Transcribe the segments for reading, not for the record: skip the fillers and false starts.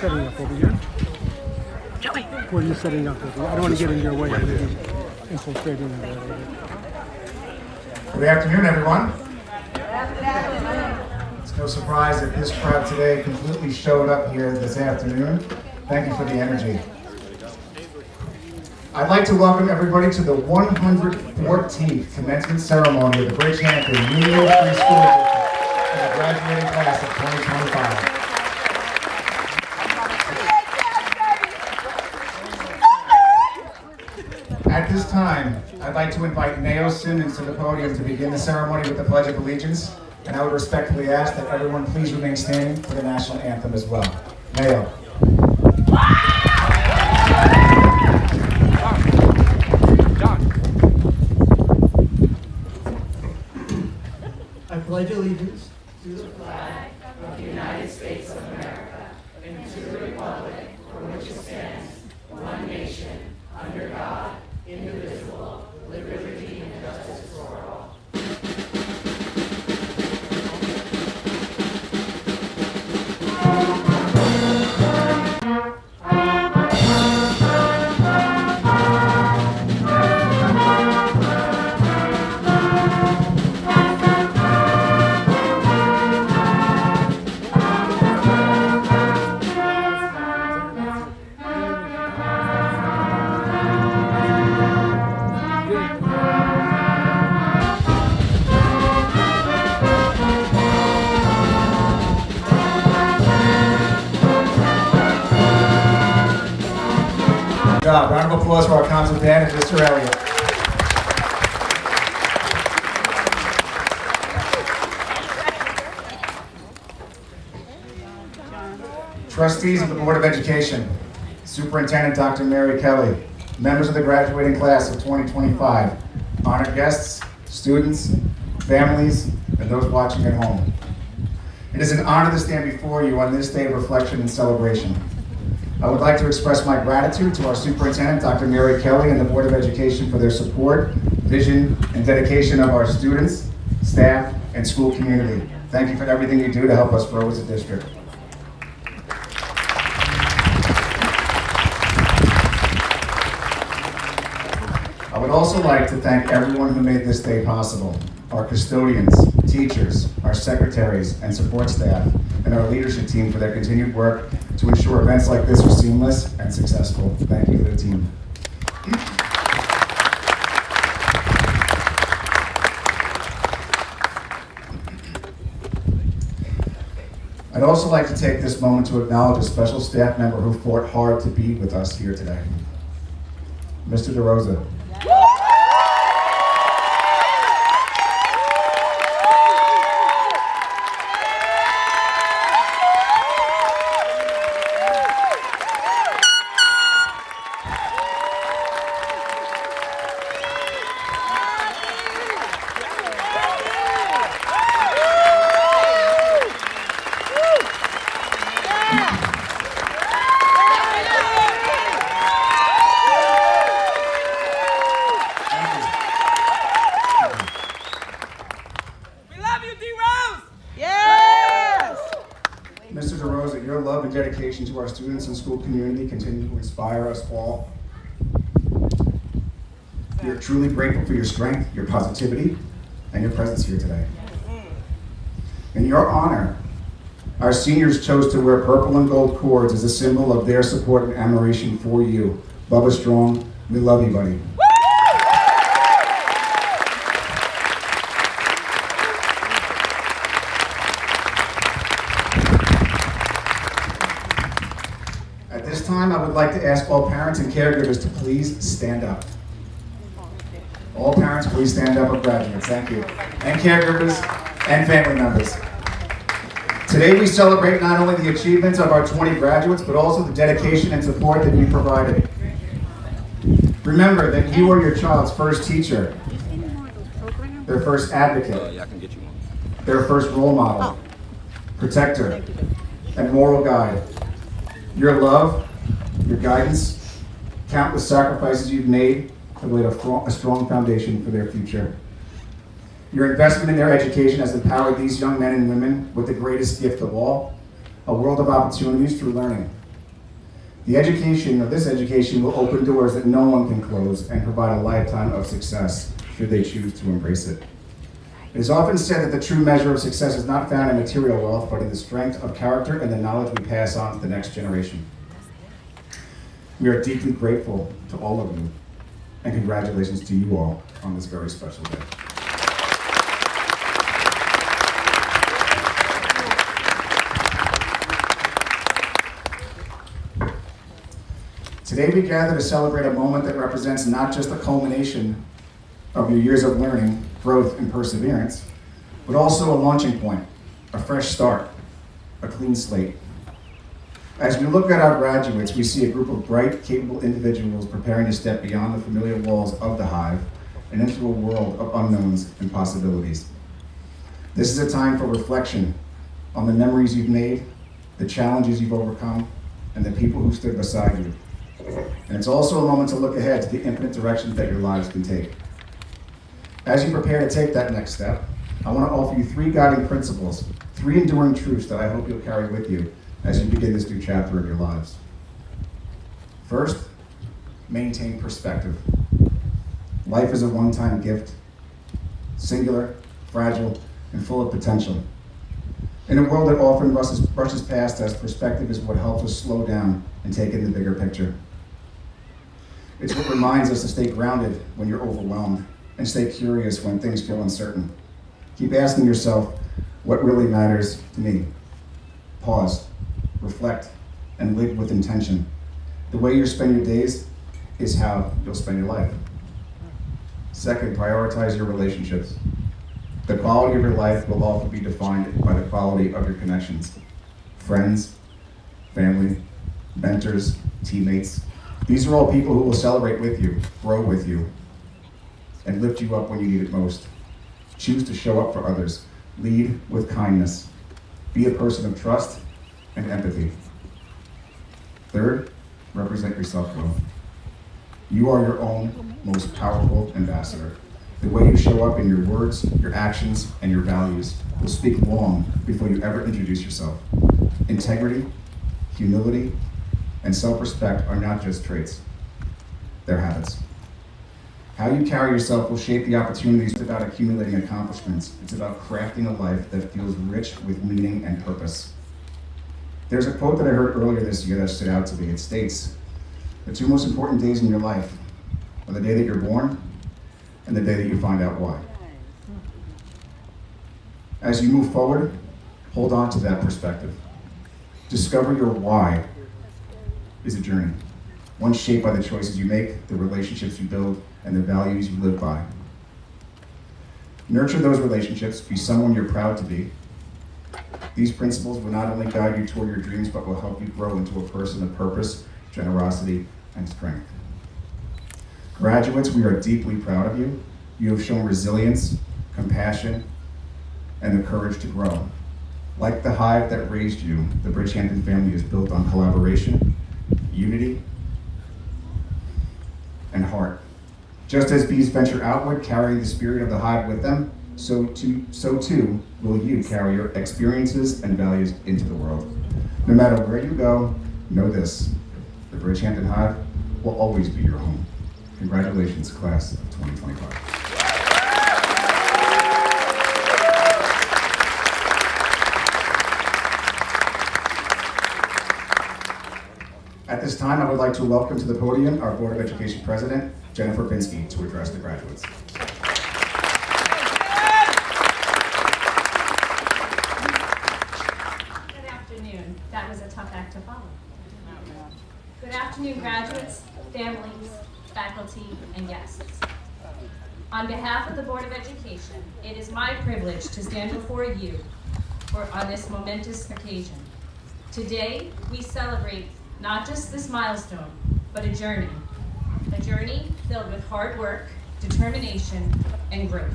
setting up over here? Joey. What are you setting up over here? I don't want to get in your way. I need to infiltrate in there. Good afternoon, everyone. It's no surprise that this crowd today completely showed up here this afternoon. Thank you for the energy. I'd like to welcome everybody to the 114th commencement ceremony of the Bridgehampton Union Free School District and the graduating class of 2025. At this time, I'd like to invite Mayo Simmons to the podium to begin the ceremony with the Pledge of Allegiance, and I would respectfully ask that everyone please remain standing for the national anthem as well. Mayo. I pledge allegiance to the flag of the United States of America and to the republic for which it stands, one nation, under God, indivisible, with liberty and justice for all. job. Round of applause for our concert band and Mr. Elliott. Trustees of the Board of Education, Superintendent Dr. Mary Kelly, members of the graduating class of 2025, honored guests, students, families, and those watching at home. It is an honor to stand before you on this day of reflection and celebration. I would like to express my gratitude to our Superintendent, Dr. Mary Kelly, and the Board of Education for their support, vision, and dedication of our students, staff, and school community. Thank you for everything you do to help us grow as a district. I would also like to thank everyone who made this day possible. Our custodians, teachers, our secretaries and support staff, and our leadership team for their continued work to ensure events like this are seamless and successful. Thank you to the team. I'd also like to take this moment to acknowledge a special staff member who fought hard to be with us here today. Mr. DeRosa. Mr. DeRosa, your love and dedication to our students and school community continue to inspire us all. We are truly grateful for your strength, your positivity, and your presence here today. In your honor, our seniors chose to wear purple and gold cords as a symbol of their support and admiration for you. Bubba Strong, we love you, buddy. At this time, I would like to ask all parents and caregivers to please stand up. All parents, please stand up of graduates. Thank you. And caregivers and family members. Today we celebrate not only the achievements of our 20 graduates, but also the dedication and support that you provided. Remember that you are your child's first teacher, their first advocate, their first role model, protector, and moral guide. Your love, your guidance, countless sacrifices you've made have laid a strong foundation for their future. Your investment in their education has empowered these young men and women with the greatest gift of all, a world of opportunities through learning. This education will open doors that no one can close and provide a lifetime of success should they choose to embrace it. It is often said that the true measure of success is not found in material wealth, but in the strength of character and the knowledge we pass on to the next generation. We are deeply grateful to all of you, and congratulations to you all on this very special day. Today we gather to celebrate a moment that represents not just the culmination of your years of learning, growth, and perseverance, but also a launching point, a fresh start, a clean slate. As we look at our graduates, we see a group of bright, capable individuals preparing to step beyond the familiar walls of the hive and into a world of unknowns and possibilities. This is a time for reflection on the memories you've made, the challenges you've overcome, and the people who stood beside you. And it's also a moment to look ahead to the infinite directions that your lives can take. As you prepare to take that next step, I want to offer you 3 guiding principles, 3 enduring truths that I hope you'll carry with you as you begin this new chapter of your lives. First, maintain perspective. Life is a one-time gift, singular, fragile, and full of potential. In a world that often brushes past us, perspective is what helps us slow down and take in the bigger picture. It's what reminds us to stay grounded when you're overwhelmed and stay curious when things feel uncertain. Keep asking yourself, what really matters to me? Pause, reflect, and live with intention. The way you spend your days is how you'll spend your life. Second, prioritize your relationships. The quality of your life will often be defined by the quality of your connections. Friends, family, mentors, teammates. These are all people who will celebrate with you, grow with you, and lift you up when you need it most. Choose to show up for others. Lead with kindness. Be a person of trust and empathy. Third, represent yourself well. You are your own most powerful ambassador. The way you show up in your words, your actions, and your values will speak long before you ever introduce yourself. Integrity, humility, and self-respect are not just traits, they're habits. How you carry yourself will shape the opportunities. It's about accumulating accomplishments. It's about crafting a life that feels rich with meaning and purpose. There's a quote that I heard earlier this year that stood out to me. It states, the two most important days in your life are the day that you're born and the day that you find out why. As you move forward, hold on to that perspective. Discover your why is a journey, one shaped by the choices you make, the relationships you build, and the values you live by. Nurture those relationships, be someone you're proud to be. These principles will not only guide you toward your dreams, but will help you grow into a person of purpose, generosity, and strength. Graduates, we are deeply proud of you. You have shown resilience, compassion, and the courage to grow. Like the hive that raised you, the Bridgehampton family is built on collaboration, unity, and heart. Just as bees venture outward, carrying the spirit of the hive with them, so too will you carry your experiences and values into the world. No matter where you go, know this, the Bridgehampton Hive will always be your home. Congratulations, class of 2025. At this time, I would like to welcome to the podium our Board of Education President, Jennifer Pinsky, to address the graduates. Good afternoon. That was a tough act to follow. Good afternoon, graduates, families, faculty, and guests. On behalf of the Board of Education, it is my privilege to stand before you on this momentous occasion. Today, we celebrate not just this milestone, but a journey filled with hard work, determination, and growth.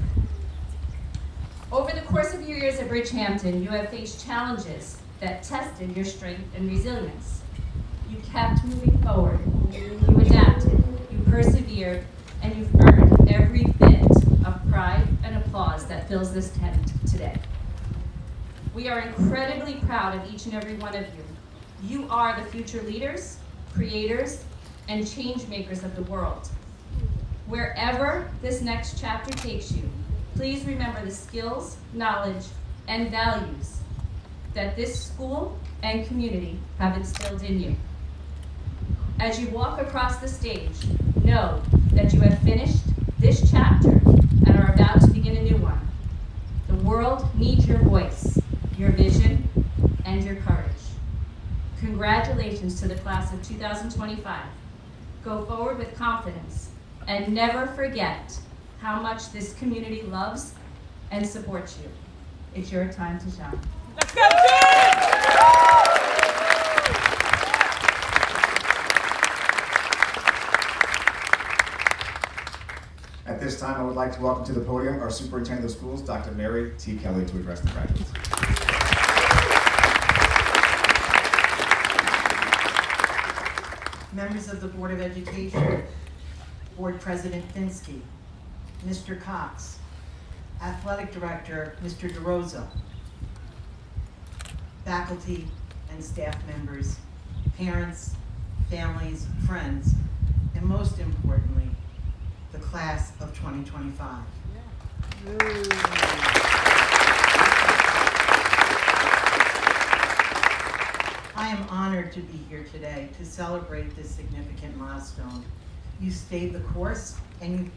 Over the course of your years at Bridgehampton, you have faced challenges that tested your strength and resilience. You kept moving forward, you adapted, you persevered, and you've earned every bit of pride and applause that fills this tent today. We are incredibly proud of each and every one of you. You are the future leaders, creators, and change makers of the world. Wherever this next chapter takes you, please remember the skills, knowledge, and values that this school and community have instilled in you. As you walk across the stage, know that you have finished this chapter and are about to begin a new one. The world needs your voice, your vision, and your courage. Congratulations to the class of 2025. Go forward with confidence and never forget how much this community loves and supports you. It's your time to shine. Let's go, Jim! At this time, I would like to welcome to the podium our Superintendent of Schools, Dr. Mary T. Kelly, to address the graduates. Members of the Board of Education, Board President Finsky, Mr. Cox, Athletic Director Mr. DeRosa, faculty and staff members, parents, families, friends, and most importantly, the class of 2025. I am honored to be here today to celebrate this significant milestone. You stayed the course and you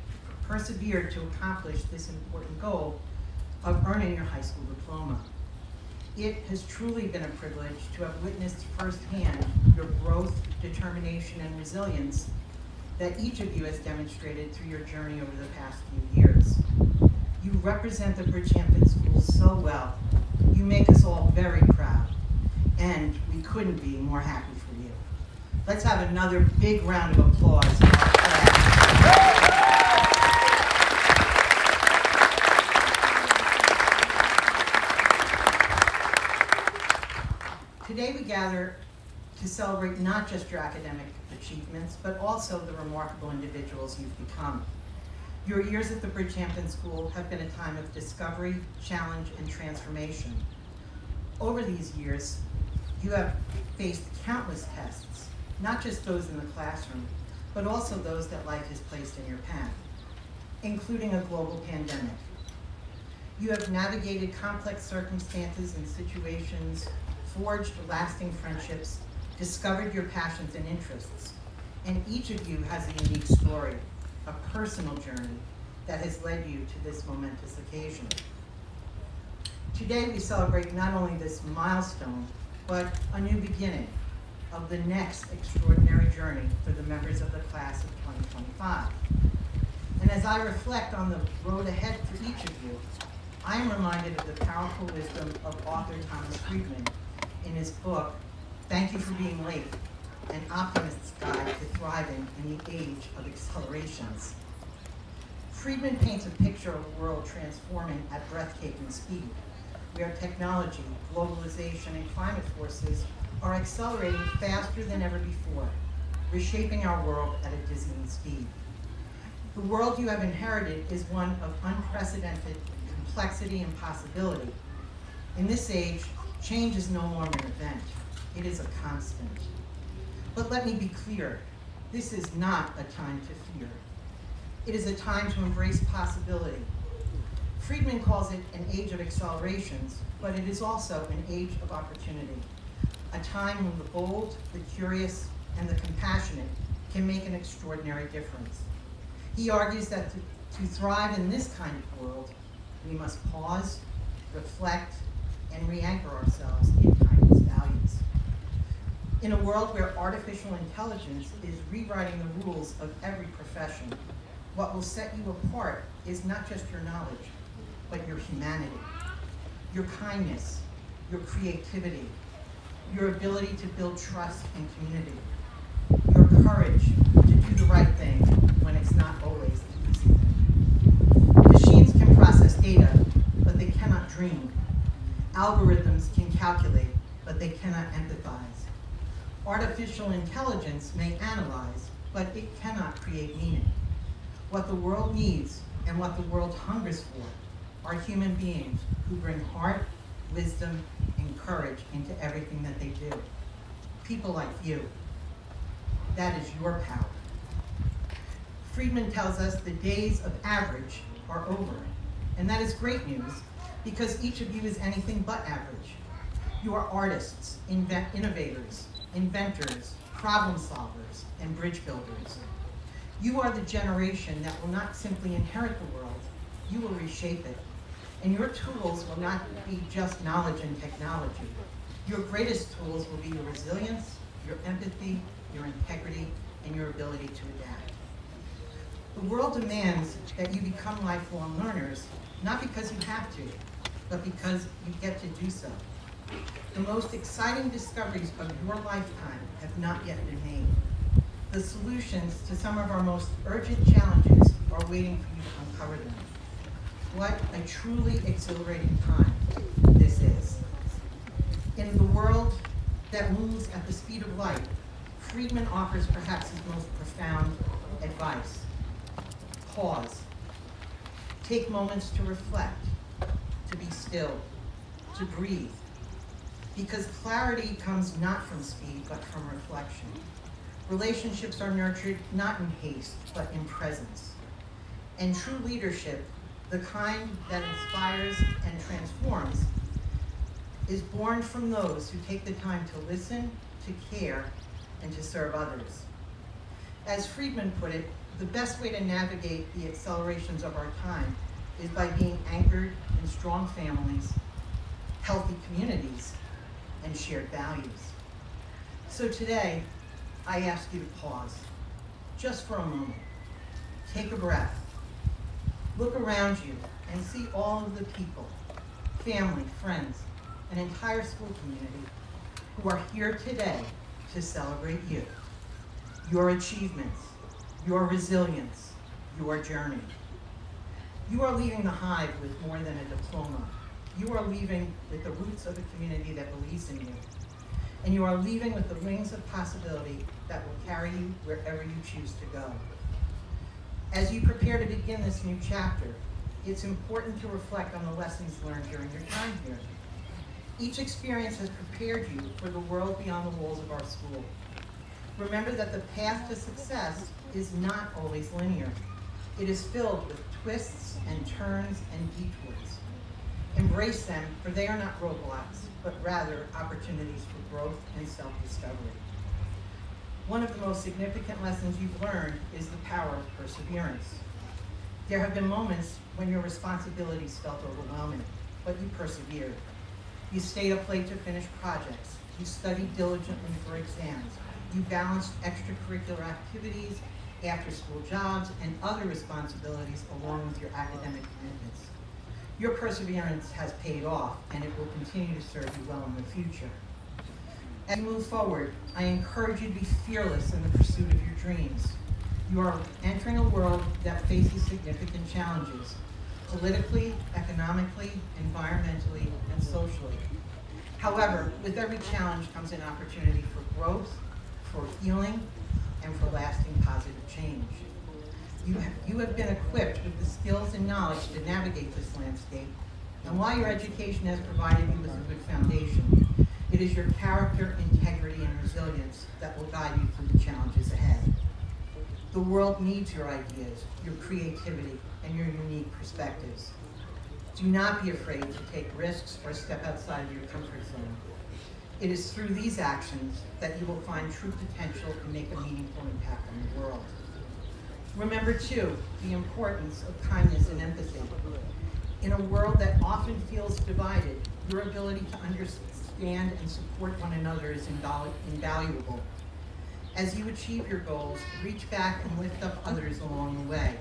persevered to accomplish this important goal of earning your high school diploma. It has truly been a privilege to have witnessed firsthand your growth, determination, and resilience that each of you has demonstrated through your journey over the past few years. You represent the Bridgehampton schools so well. You make us all very proud, and we couldn't be more happy for you. Let's have another big round of applause for our class. Today we gather to celebrate not just your academic achievements, but also the remarkable individuals you've become. Your years at the Bridgehampton School have been a time of discovery, challenge, and transformation. Over these years, you have faced countless tests, not just those in the classroom, but also those that life has placed in your path, including a global pandemic. You have navigated complex circumstances and situations, forged lasting friendships, discovered your passions and interests, and each of you has a unique story, a personal journey that has led you to this momentous occasion. Today we celebrate not only this milestone, but a new beginning of the next extraordinary journey for the members of the class of 2025. And as I reflect on the road ahead for each of you, I am reminded of the powerful wisdom of author Thomas Friedman in his book, Thank You for Being Late, An Optimist's Guide to Thriving in the Age of Accelerations. Friedman paints a picture of a world transforming at breathtaking speed, where technology, globalization, and climate forces are accelerating faster than ever before, reshaping our world at a dizzying speed. The world you have inherited is one of unprecedented complexity and possibility. In this age, change is no longer an event, it is a constant. But let me be clear, this is not a time to fear. It is a time to embrace possibility. Friedman calls it an age of accelerations, but it is also an age of opportunity, a time when the bold, the curious, and the compassionate can make an extraordinary difference. He argues that to thrive in this kind of world, we must pause, reflect, and re-anchor ourselves in kindness values. In a world where artificial intelligence is rewriting the rules of every profession, what will set you apart is not just your knowledge, but your humanity, your kindness, your creativity, your ability to build trust and community, your courage to do the right thing when it's not always the easy thing. Machines can process data, but they cannot dream. Algorithms can calculate, but they cannot empathize. Artificial intelligence may analyze, but it cannot create meaning. What the world needs and what the world hungers for are human beings who bring heart, wisdom, and courage into everything that they do. People like you. That is your power. Friedman tells us the days of average are over, and that is great news because each of you is anything but average. You are artists, innovators, inventors, problem solvers, and bridge builders. You are the generation that will not simply inherit the world, you will reshape it. And your tools will not be just knowledge and technology. Your greatest tools will be your resilience, your empathy, your integrity, and your ability to adapt. The world demands that you become lifelong learners, not because you have to, but because you get to do so. The most exciting discoveries of your lifetime have not yet been made. The solutions to some of our most urgent challenges are waiting for you to uncover them. What a truly exhilarating time this is. In the world that moves at the speed of light, Friedman offers perhaps his most profound advice. Pause. Take moments to reflect, to be still, to breathe. Because clarity comes not from speed, but from reflection. Relationships are nurtured not in haste, but in presence. And true leadership, the kind that inspires and transforms, is born from those who take the time to listen, to care, and to serve others. As Friedman put it, the best way to navigate the accelerations of our time is by being anchored in strong families, healthy communities, and shared values. So today, I ask you to pause. just for a moment, take a breath. Look around you and see all of the people, family, friends, an entire school community who are here today to celebrate you, your achievements, your resilience, your journey. You are leaving the Hive with more than a diploma. You are leaving with the roots of a community that believes in you. And you are leaving with the wings of possibility that will carry you wherever you choose to go. As you prepare to begin this new chapter, it's important to reflect on the lessons learned during your time here. Each experience has prepared you for the world beyond the walls of our school. Remember that the path to success is not always linear. It is filled with twists and turns and detours. Embrace them, for they are not roadblocks, but rather opportunities for growth and self-discovery. One of the most significant lessons you've learned is the power of perseverance. There have been moments when your responsibilities felt overwhelming, but you persevered. You stayed up late to finish projects. You studied diligently for exams. You balanced extracurricular activities, after-school jobs, and other responsibilities along with your academic commitments. Your perseverance has paid off, and it will continue to serve you well in the future. As you move forward, I encourage you to be fearless in the pursuit of your dreams. You are entering a world that faces significant challenges, politically, economically, environmentally, and socially. However, with every challenge comes an opportunity for growth, for healing, and for lasting positive change. You have been equipped with the skills and knowledge to navigate this landscape, and while your education has provided you with a good foundation, it is your character, integrity, and resilience that will guide you through the challenges ahead. The world needs your ideas, your creativity, and your unique perspectives. Do not be afraid to take risks or step outside of your comfort zone. It is through these actions that you will find true potential and make a meaningful impact on the world. Remember, too, the importance of kindness and empathy. In a world that often feels divided, your ability to understand and support one another is invaluable. As you achieve your goals, reach back and lift up others along the way.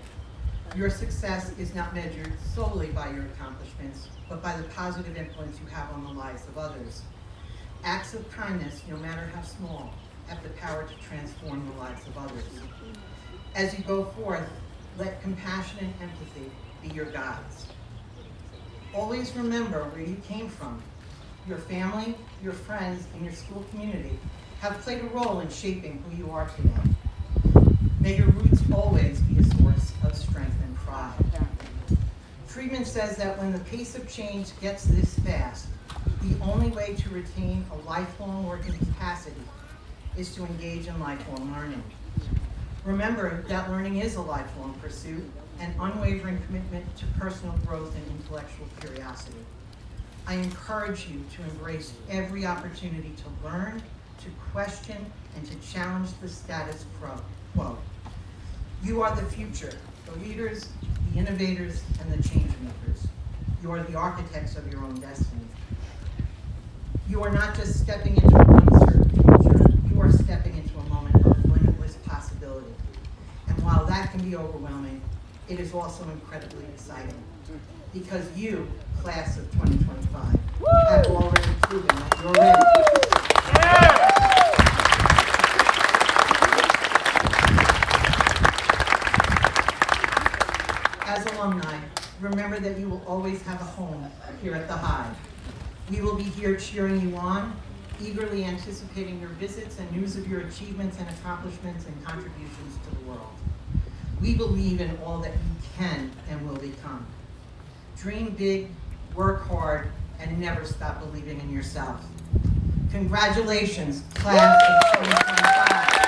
Your success is not measured solely by your accomplishments, but by the positive influence you have on the lives of others. Acts of kindness, no matter how small, have the power to transform the lives of others. As you go forth, let compassion and empathy be your guides. Always remember where you came from. Your family, your friends, and your school community have played a role in shaping who you are today. May your roots always be a source of strength and pride. Friedman says that when the pace of change gets this fast, the only way to retain a lifelong working capacity is to engage in lifelong learning. Remember that learning is a lifelong pursuit, an unwavering commitment to personal growth and intellectual curiosity. I encourage you to embrace every opportunity to learn, to question, and to challenge the status quo. You are the future, the leaders, the innovators, and the change makers. You are the architects of your own destiny. You are not just stepping into an uncertain future, you are stepping into a moment of limitless possibility. And while that can be overwhelming, it is also incredibly exciting. Because you, class of 2025, have already proven that you're ready. As alumni, remember that you will always have a home here at the Hive. We will be here cheering you on, eagerly anticipating your visits and news of your achievements and accomplishments and contributions to the world. We believe in all that you can and will become. Dream big, work hard, and never stop believing in yourself. Congratulations, class of 2025.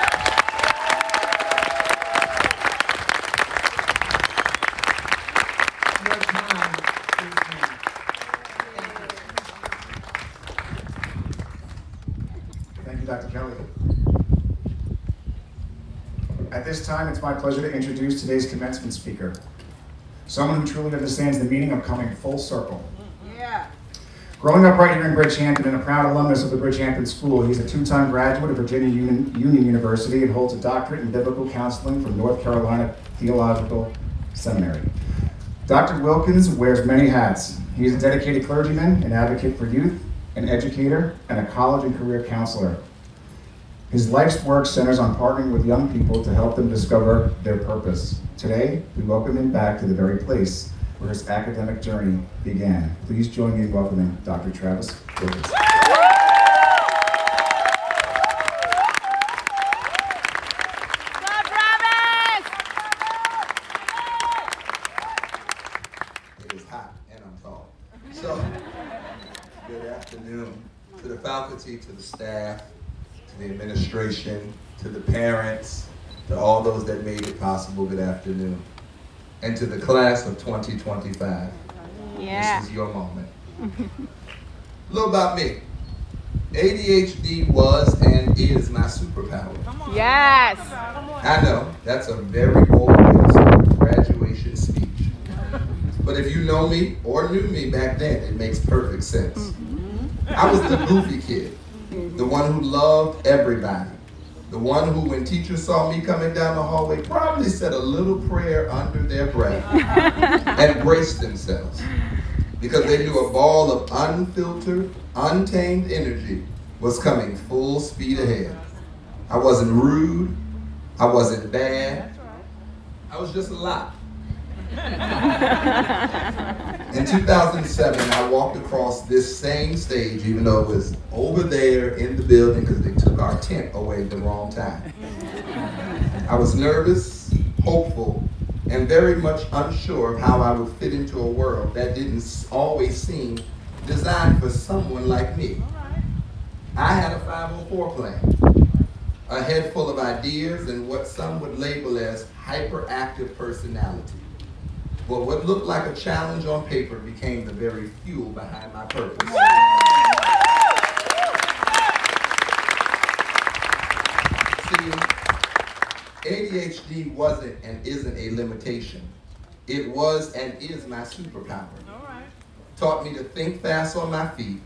Your time is now. Thank you. Thank you, Dr. Kelly. At this time, it's my pleasure to introduce today's commencement speaker, someone who truly understands the meaning of coming full circle. Yeah. Growing up right here in Bridgehampton and a proud alumnus of the Bridgehampton School, he's a two-time graduate of Virginia Union University and holds a doctorate in biblical counseling from North Carolina Theological Seminary. Dr. Wilkins wears many hats. He is a dedicated clergyman, an advocate for youth, an educator, and a college and career counselor. His life's work centers on partnering with young people to help them discover their purpose. Today, we welcome him back to the very place where his academic journey began. Please join me in welcoming Dr. Travis Wilkins. It is hot and I'm tall. So, good afternoon to the faculty, to the staff, to the administration, to the parents, to all those that made it possible. Good afternoon. And to the class of 2025. Yeah. This is your moment. A little about me. ADHD was and is my superpower. Yes. I know, that's a very bold way to start a graduation speech. But if you know me or knew me back then, it makes perfect sense. I was the goofy kid, the one who loved everybody, the one who, when teachers saw me coming down the hallway, probably said a little prayer under their breath and braced themselves because they knew a ball of unfiltered, untamed energy was coming full speed ahead. I wasn't rude, I wasn't bad, I was just a lot. In 2007, I walked across this same stage, even though it was over there in the building because they took our tent away at the wrong time. I was nervous, hopeful, and very much unsure of how I would fit into a world that didn't always seem designed for someone like me. I had a 504 plan, a head full of ideas and what some would label as hyperactive personality. But what looked like a challenge on paper became the very fuel behind my purpose. See, ADHD wasn't and isn't a limitation. It was and is my superpower. Taught me to think fast on my feet,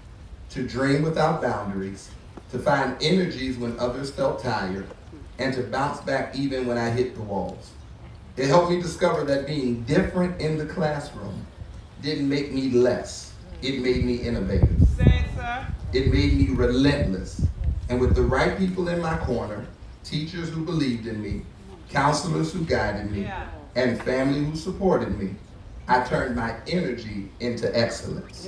to dream without boundaries, to find energies when others felt tired, and to bounce back even when I hit the walls. It helped me discover that being different in the classroom didn't make me less. It made me innovative. It made me relentless. And with the right people in my corner, teachers who believed in me, counselors who guided me, and family who supported me, I turned my energy into excellence.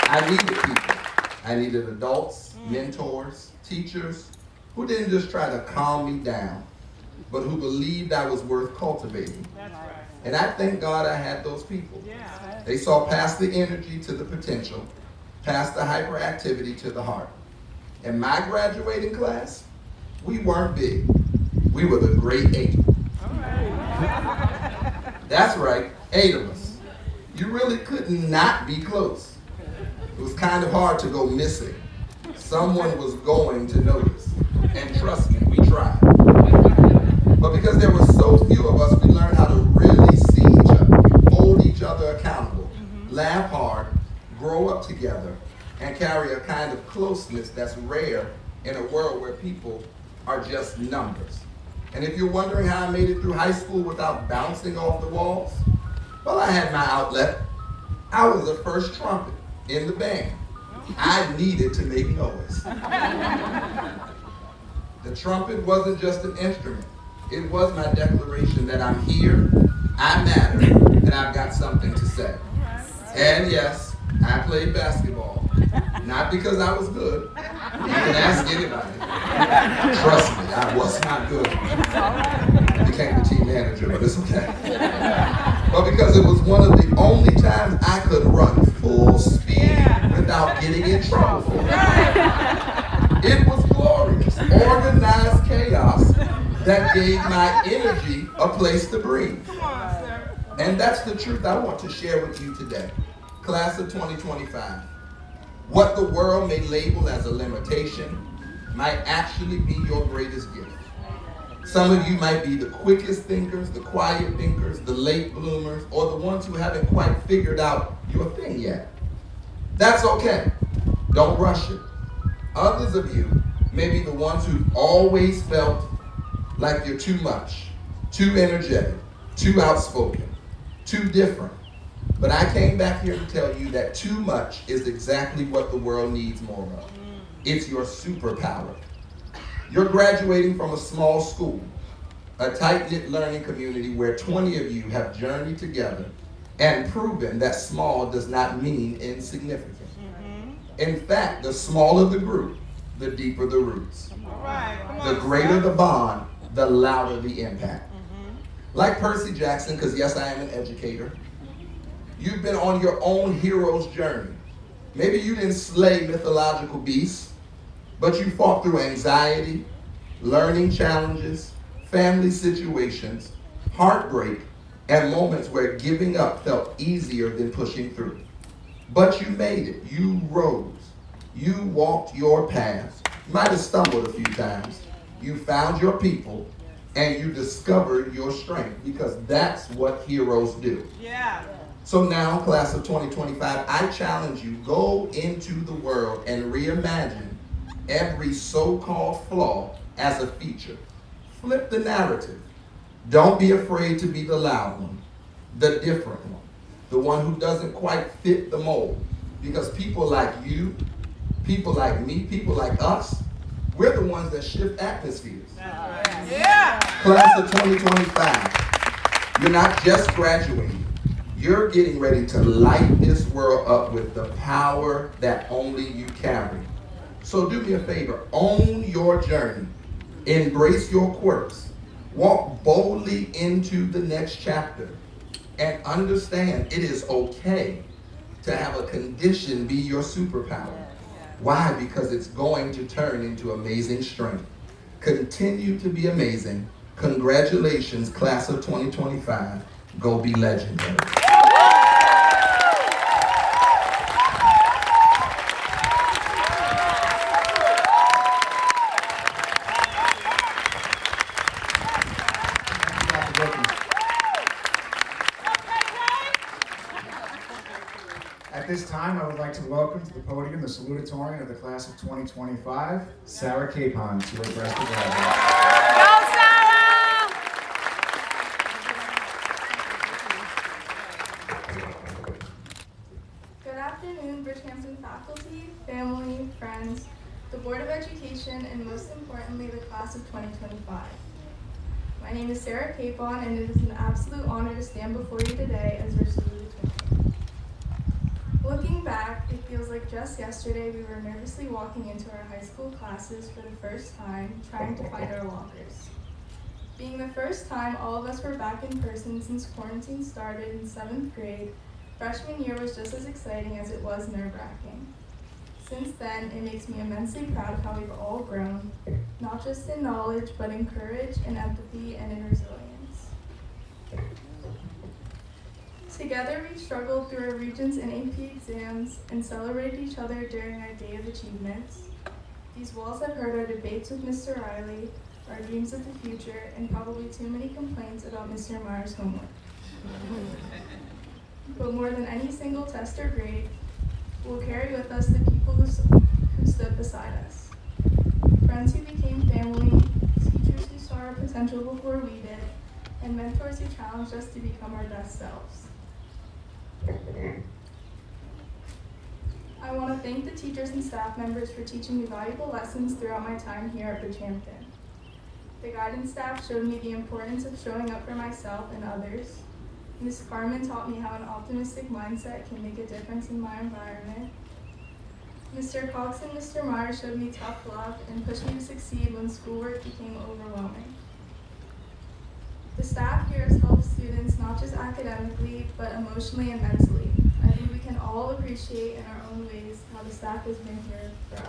I needed people. I needed adults, mentors, teachers who didn't just try to calm me down, but who believed I was worth cultivating. And I thank God I had those people. They saw past the energy to the potential, past the hyperactivity to the heart. In my graduating class, we weren't big. We were the great 8. That's right, 8 of us. You really could not be close. It was kind of hard to go missing. Someone was going to notice. And trust me, we tried. But because there were so few of us, we learned how to really see each other, hold each other accountable, laugh hard, grow up together, and carry a kind of closeness that's rare in a world where people are just numbers. And if you're wondering how I made it through high school without bouncing off the walls, well, I had my outlet. I was the first trumpet in the band. I needed to make noise. The trumpet wasn't just an instrument. It was my declaration that I'm here, I matter, and I've got something to say. And yes, I played basketball. Not because I was good. You can ask anybody. Trust me, I was not good. I became the team manager, but it's okay. But because it was one of the only times I could run full speed without getting in trouble for it. It was glorious, organized chaos that gave my energy a place to breathe. And that's the truth I want to share with you today. Class of 2025. What the world may label as a limitation might actually be your greatest gift. Some of you might be the quickest thinkers, the quiet thinkers, the late bloomers, or the ones who haven't quite figured out your thing yet. That's okay. Don't rush it. Others of you may be the ones who've always felt like you're too much, too energetic, too outspoken, too different. But I came back here to tell you that too much is exactly what the world needs more of. It's your superpower. You're graduating from a small school, a tight-knit learning community where 20 of you have journeyed together and proven that small does not mean insignificant. In fact, the smaller the group, the deeper the roots. The greater the bond, the louder the impact. Like Percy Jackson, because yes, I am an educator, you've been on your own hero's journey. Maybe you didn't slay mythological beasts, but you fought through anxiety, learning challenges, family situations, heartbreak, and moments where giving up felt easier than pushing through. But you made it. You rose. You walked your path. You might have stumbled a few times. You found your people, and you discovered your strength, because that's what heroes do. Yeah. So now, class of 2025, I challenge you, go into the world and reimagine every so-called flaw as a feature. Flip the narrative. Don't be afraid to be the loud one, the different one, the one who doesn't quite fit the mold. Because people like you, people like me, people like us, we're the ones that shift atmospheres. Yeah. Class of 2025, you're not just graduating. You're getting ready to light this world up with the power that only you carry. So do me a favor, own your journey, embrace your quirks, walk boldly into the next chapter, and understand it is okay to have a condition be your superpower. Why? Because it's going to turn into amazing strength. Continue to be amazing. Congratulations, class of 2025. Go be legendary. At this time, I would like to welcome to the podium the salutatorian of the class of 2025, Sarah Capon, to address the graduates. Good afternoon, Bridgehampton faculty, family, friends, the Board of Education, and most importantly, the class of 2025. My name is Sarah Capon, and it is an absolute honor to stand before you today as your salutatorian. Looking back, it feels like just yesterday we were nervously walking into our high school classes for the first time, trying to find our lockers. Being the first time all of us were back in person since quarantine started in 7th grade, freshman year was just as exciting as it was nerve-wracking. Since then, it makes me immensely proud of how we've all grown, not just in knowledge, but in courage and empathy and in resilience. Together, we struggled through our Regents and AP exams and celebrated each other during our Day of Achievements. These walls have heard our debates with Mr. Riley, our dreams of the future, and probably too many complaints about Mr. Meyer's homework. But more than any single test or grade, we'll carry with us the people who stood beside us. Friends who became family, teachers who saw our potential before we did, and mentors who challenged us to become our best selves. I want to thank the teachers and staff members for teaching me valuable lessons throughout my time here at Bridgehampton. The guidance staff showed me the importance of showing up for myself and others. Ms. Carmen taught me how an optimistic mindset can make a difference in my environment. Mr. Cox and Mr. Meyer showed me tough love and pushed me to succeed when schoolwork became overwhelming. The staff here has helped students not just academically, but emotionally and mentally. I think we can all appreciate in our own ways how the staff has been here for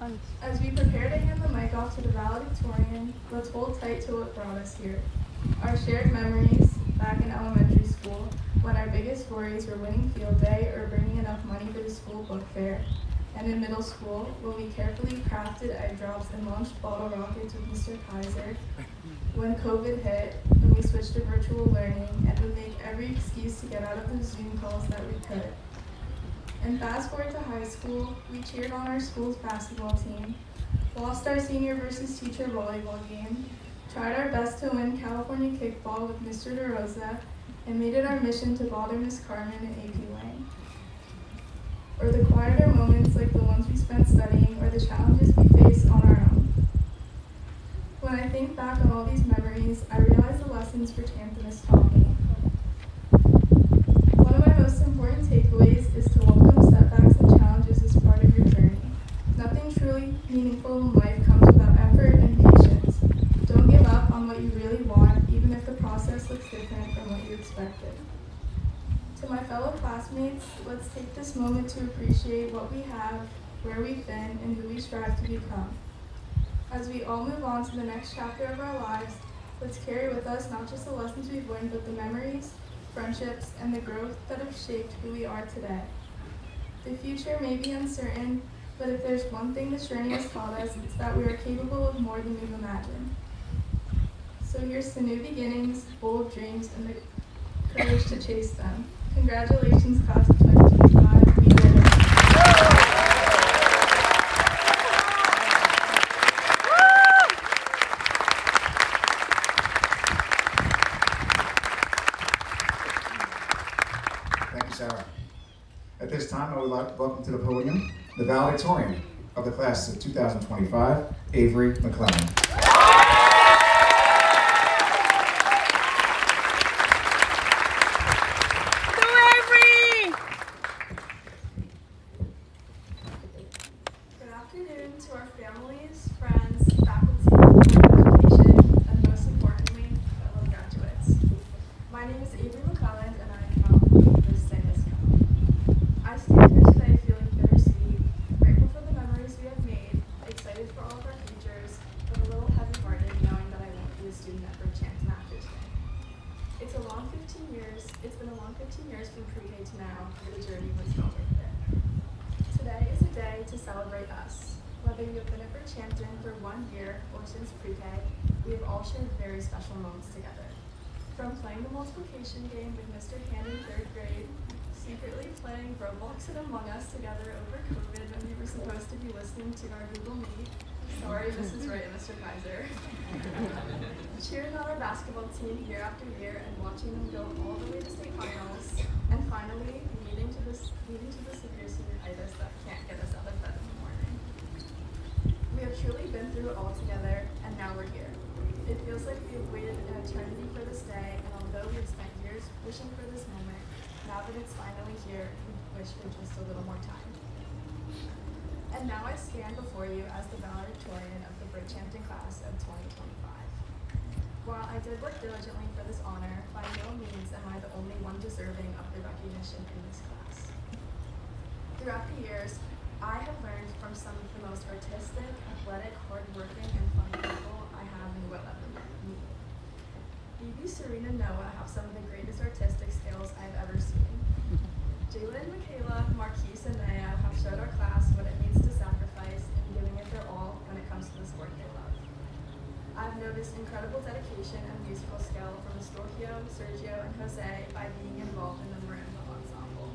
us. As we prepare to hand the mic off to the valedictorian, let's hold tight to what brought us here. Our shared memories back in elementary school, when our biggest worries were winning field day or bringing enough money for the school book fair, and in middle school, when we carefully crafted egg drops and launched bottle rockets with Mr. Kaiser, when COVID hit, when we switched to virtual learning, and would make every excuse to get out of the Zoom calls that we could. And fast forward to high school, we cheered on our school's basketball team, lost our senior versus teacher volleyball game, tried our best to win California kickball with Mr. DeRosa, and made it our mission to bother Miss Carmen and AP Lang. Or the quieter moments like the ones we spent studying, or the challenges we face on our own. When I think back on all these memories, I realize the lessons Bridgehampton has taught me. One of my most important takeaways is to welcome setbacks and challenges as part of your journey. Nothing truly meaningful in life comes without effort and patience. Don't give up on what you really want, even if the process looks different from what you expected. To my fellow classmates, let's take this moment to appreciate what we have, where we've been, and who we strive to become. As we all move on to the next chapter of our lives, let's carry with us not just the lessons we've learned, but the memories, friendships, and the growth that have shaped who we are today. The future may be uncertain, but if there's one thing this journey has taught us, it's that we are capable of more than we've imagined. So here's to new beginnings, bold dreams, and the courage to chase them. Congratulations, class of 2025. We did it. Thank you, Sarah. At this time, I would like to welcome to the podium the valedictorian of the class of 2025, Avery McClellan. Good afternoon to our families, friends, faculty, education, and most importantly, fellow graduates. My name is Avery McClelland, and I am from the San Francisco. I stand here today feeling bittersweet, grateful for the memories we have made, excited for all of our futures, but a little heavy-hearted knowing that I won't be a student at Bridgehampton after today. It's been a long 15 years from pre-K to now, but the journey was well worth it. Today is a day to celebrate us. Whether you have been at Bridgehampton for 1 year or since pre-K, we have all shared very special moments together. From playing the multiplication game with Mr. Hand in 3rd grade, secretly playing Roblox and Among Us together over COVID when we were supposed to be listening to our Google Meet. Sorry, Mrs. Wright and Mr. Kaiser. Cheering on our basketball team year after year and watching them go all the way to state finals. And finally, leading to the severe senioritis that can't get us out of bed in the morning. We have truly been through it all together, and now we're here. It feels like we have waited an eternity for this day, and although we have spent years wishing for this moment, now that it's finally here, we wish for just a little more time. And now I stand before you as the valedictorian of the Bridgehampton class of 2025. While I did work diligently for this honor, by no means am I the only one deserving of the recognition in this class. Throughout the years, I have learned from some of the most artistic, athletic, hardworking, and fun people I have and will ever meet. Evie, Serena, and Noah have some of the greatest artistic skills I've ever seen. Jayla and Michaela, Marquise, and Naya have showed our class what it means to sacrifice and giving it their all when it comes to the sport they love. I've noticed incredible dedication and musical skill from Storchio, Sergio, and Jose by being involved in the marimba ensemble.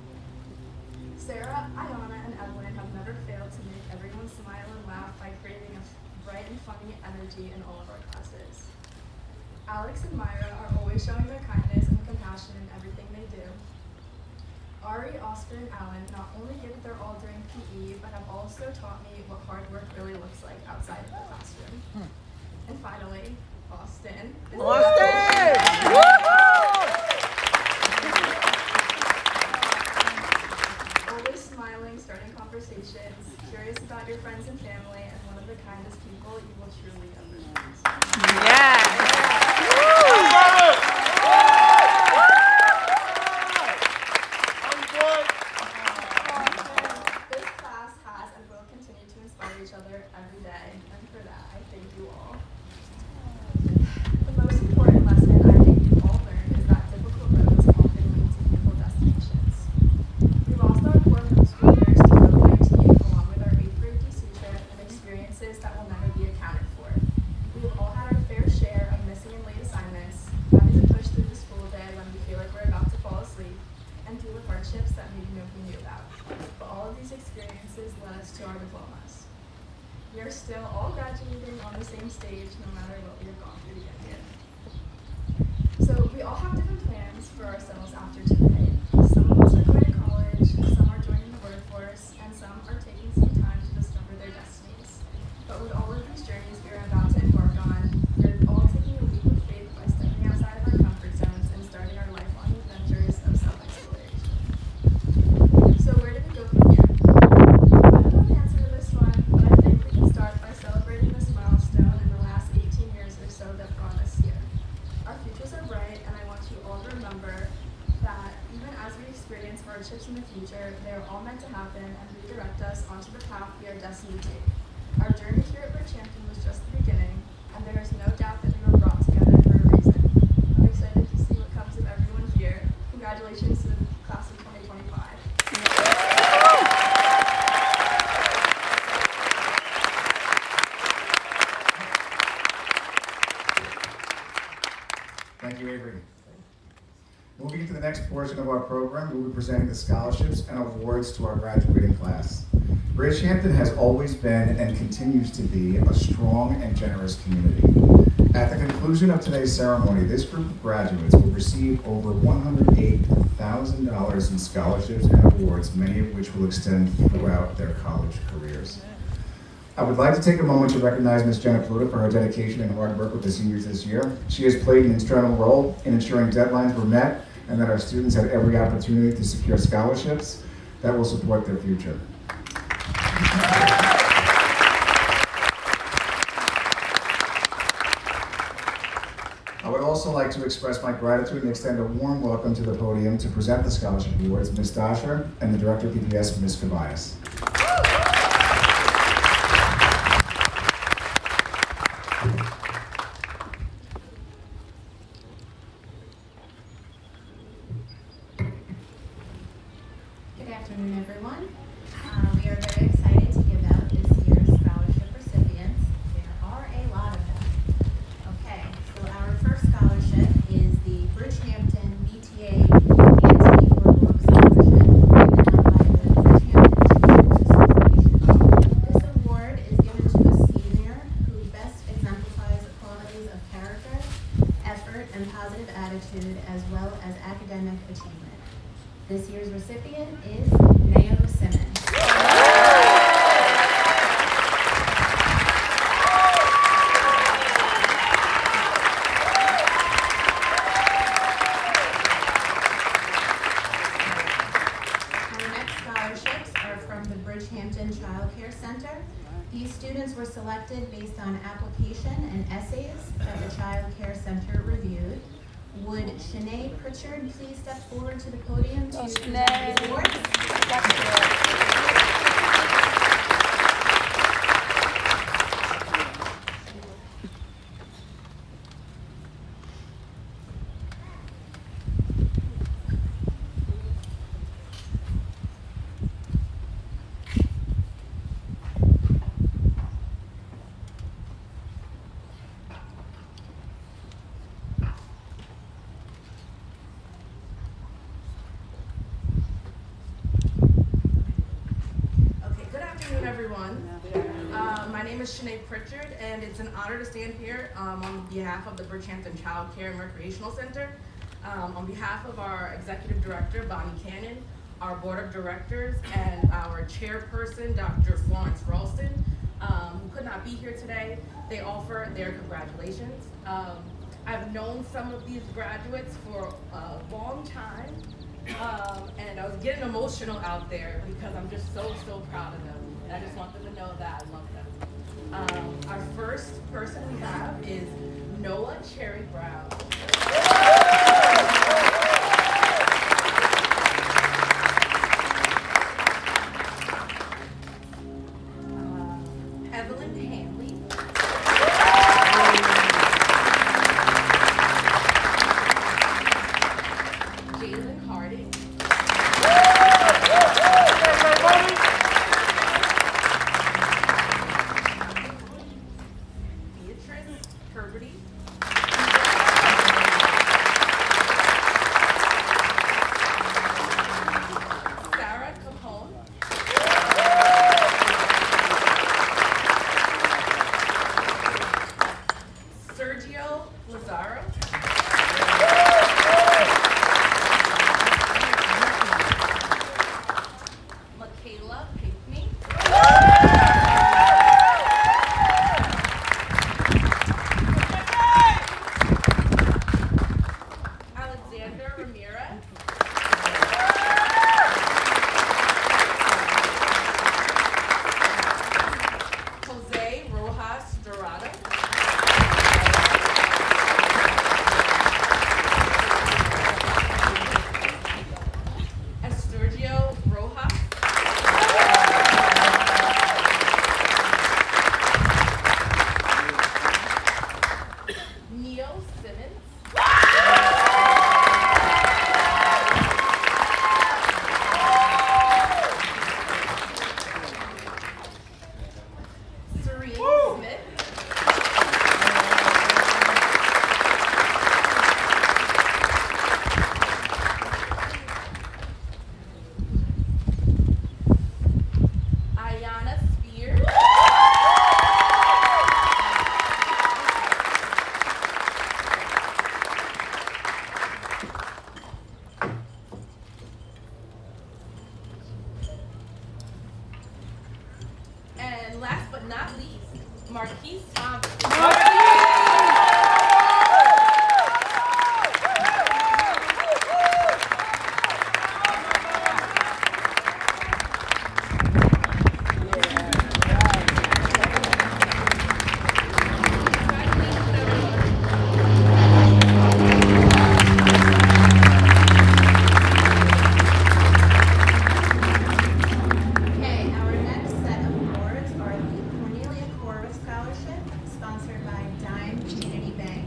Sarah, Ayana, and Evelyn have never failed to make everyone smile and laugh by creating a bright and funny energy in all of our classes. Alex and Myra are always showing their kindness and compassion in everything they do. Ari, Oscar, and Alan not only give it their all during PE, but have also taught me what hard work really looks like outside of the classroom. And finally, Austin. Always smiling, starting conversations, curious about your friends and family, and one of the kindest people you will truly ever meet. This class has and will continue to inspire each other every day, and for that, I thank you all. The most important for ourselves after today. Some of us are going to college, some are joining the workforce, and some are taking some time to discover their destinies. But with all of these journeys we are about to embark on, we're all taking a leap of faith by stepping outside of our comfort zones and starting our lifelong adventures of self-exploration. So where do we go from here? I don't know the answer to this one, but I think we can start by celebrating this milestone in the last 18 years or so that brought us here. Our futures are bright, and I want you all to remember that even as we experience hardships in the future, they are all meant to happen and redirect us onto the path we are destined to take. Our journey here at Bridgehampton was just the beginning, and there is no doubt that we were brought together for a reason. I'm excited to see what comes of everyone here. Congratulations to the class of 2025. Thank you, Avery. Moving to the next portion of our program, we'll be presenting the scholarships and awards to our graduating class. Bridgehampton has always been and continues to be a strong and generous community. At the conclusion of today's ceremony, this group of graduates will receive over $108,000 in scholarships and awards, many of which will extend throughout their college careers. I would like to take a moment to recognize Ms. Jenna Pluta for her dedication and hard work with the seniors this year. She has played an instrumental role in ensuring deadlines were met and that our students had every opportunity to secure scholarships that will support their future. I would also like to express my gratitude and extend a warm welcome to the podium to present the scholarship awards, Ms. Dasher and the Director of PPS, Ms. Cabayas. Good afternoon, everyone. We are very excited to give out this year's scholarship recipients. There are a lot of them. Okay, so our first scholarship is the Bridgehampton BTA Anthony Boardwalk Scholarship, given out by the Bridgehampton Teachers Association. This award is given to a senior who best exemplifies the qualities of character, effort, and positive attitude, as well as academic achievement. This year's recipient is Nao Simmons. Our next scholarships are from the Bridgehampton Child Care Center. These students were selected based on application and essays that the Child Care Center reviewed. Would Shanae Pritchard please step forward to the podium to present the award? Everyone. My name is Shanae Pritchard, and it's an honor to stand here on behalf of the Bridgehampton Child Care and Recreational Center, on behalf of our Executive Director, Bonnie Cannon, our Board of Directors, and our Chairperson, Dr. Florence Ralston, who could not be here today. They offer their congratulations. I've known some of these graduates for a long time, and I was getting emotional out there because I'm just so proud of them. I just want them to know that I love them. Our first person we have is Noah Cherry Brown. Evelyn Hanley. Jalen Harding. Herberty. Simmons. Serene Smith. Ayana Spears. And last but not least, Marquise Thompson. Okay, our next set of awards are the Cornelia Corliss Scholarship, sponsored by Dime Community Bank.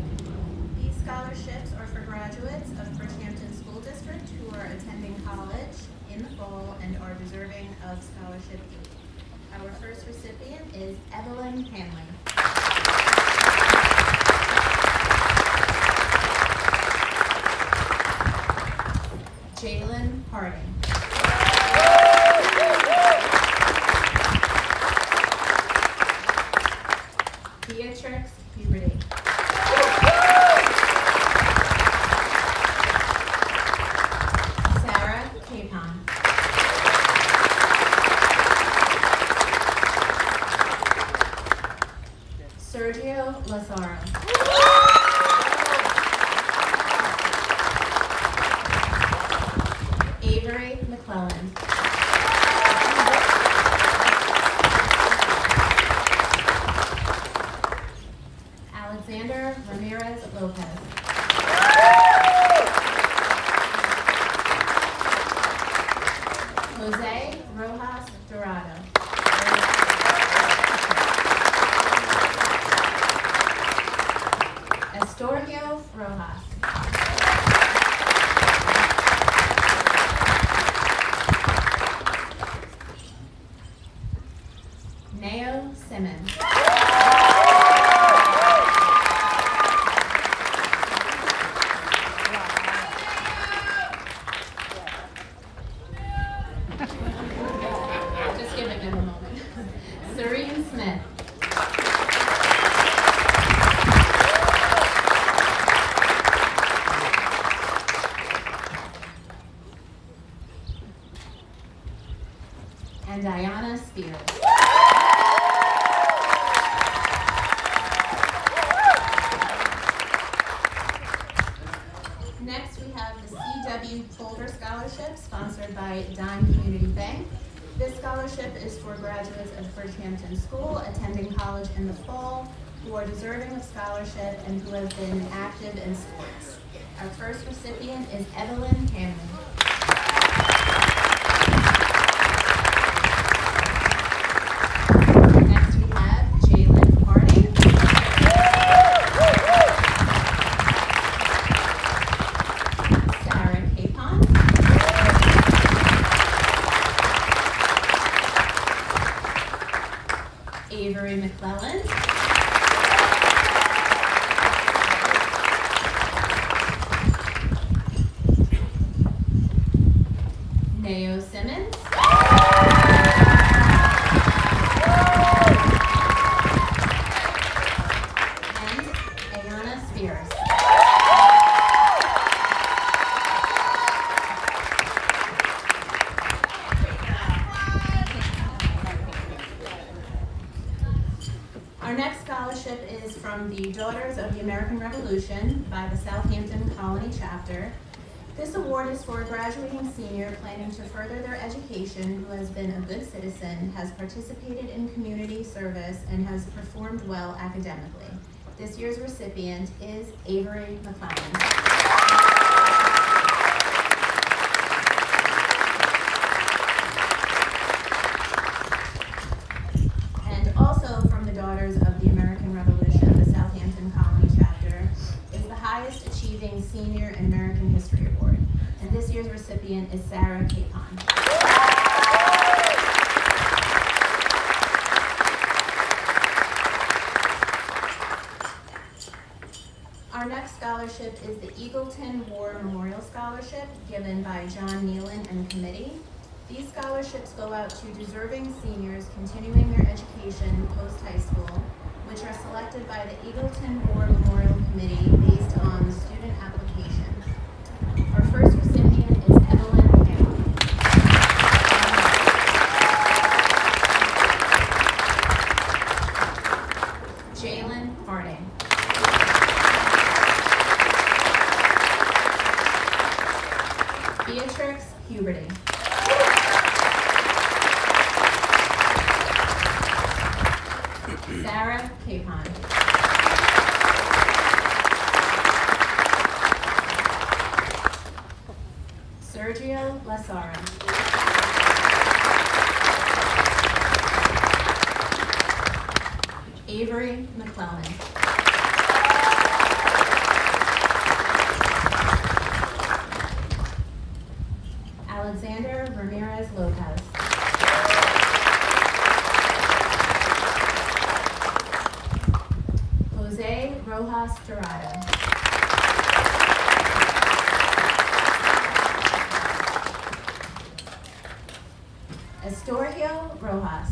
These scholarships are for graduates of Bridgehampton School District who are attending college in the fall and are deserving of scholarship aid. Our first recipient is Evelyn Hanley. Jalen Harding. Beatrix Puberty. Sarah Capon. Sergio Lazaro. Avery McClellan. Alexander Ramirez Lopez. Jose Rojas Dorado. Estorgio Rojas. Nao Simmons. Just giving him a moment. Serene Smith. And Diana Spears. Next, we have the C.W. Polder Scholarship, sponsored by Dime Community Bank. This scholarship is for graduates of Bridgehampton School attending college in the fall who are deserving of scholarship and who have been active in sports. Our first recipient is Evelyn Hanley. Next, we have Jalen Harding. Sarah Capon. Avery McClellan. Nao Simmons. And Ayana Spears. Our next scholarship is from the Daughters of the American Revolution by the Southampton Colony Chapter. This award is for a graduating senior planning to further their education who has been a good citizen, has participated in community service, and has performed well academically. This year's recipient is Avery McClellan. And also from the Daughters of the American Revolution, the Southampton Colony Chapter, is the High Highest Achieving Senior in American History Award. And this year's recipient is Sarah Capon. Our next scholarship is the Eagleton War Memorial Scholarship, given by John Nealon and committee. These scholarships go out to deserving seniors continuing their education post-high school, which are selected by the Eagleton War Memorial Committee based on student application. Our first recipient is Evelyn Hale. Jalen Harding. Beatrix Huberty. Sarah Capon. Sergio Lasara. Avery McClellan. Alexander Ramirez Lopez. Jose Rojas Dorado. Estorgio Rojas.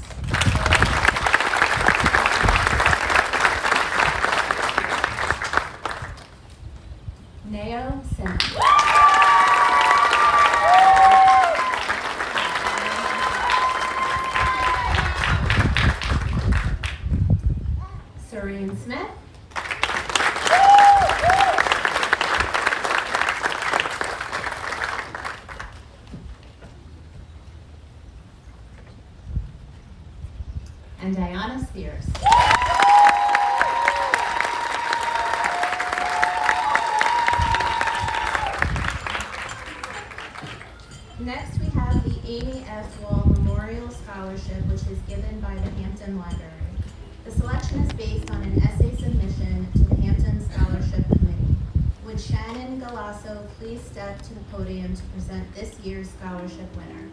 Neo Simmons. Serene Smith. And Diana Spears. Next, we have the Amy F. Wall Memorial Scholarship, which is given by the Hampton Library. The selection is based on an essay submission to the Hampton Scholarship Committee. Would Shannon Galasso please step to the podium to present this year's scholarship winner?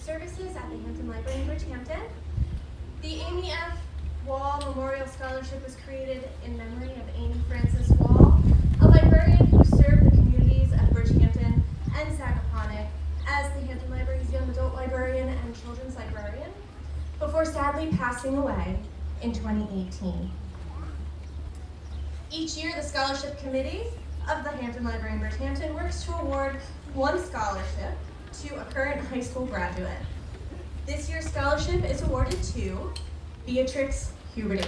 Services at the Hampton Library in Bridgehampton. The Amy F. Wall Memorial Scholarship was created in memory of Amy Frances Wall, a librarian who served the communities of Bridgehampton and Sagaponack as the Hampton Library's young adult librarian and children's librarian, before sadly passing away in 2018. Each year, the Scholarship Committee of the Hampton Library in Bridgehampton works to award one scholarship to a current high school graduate. This year's scholarship is awarded to Beatrix Huberty.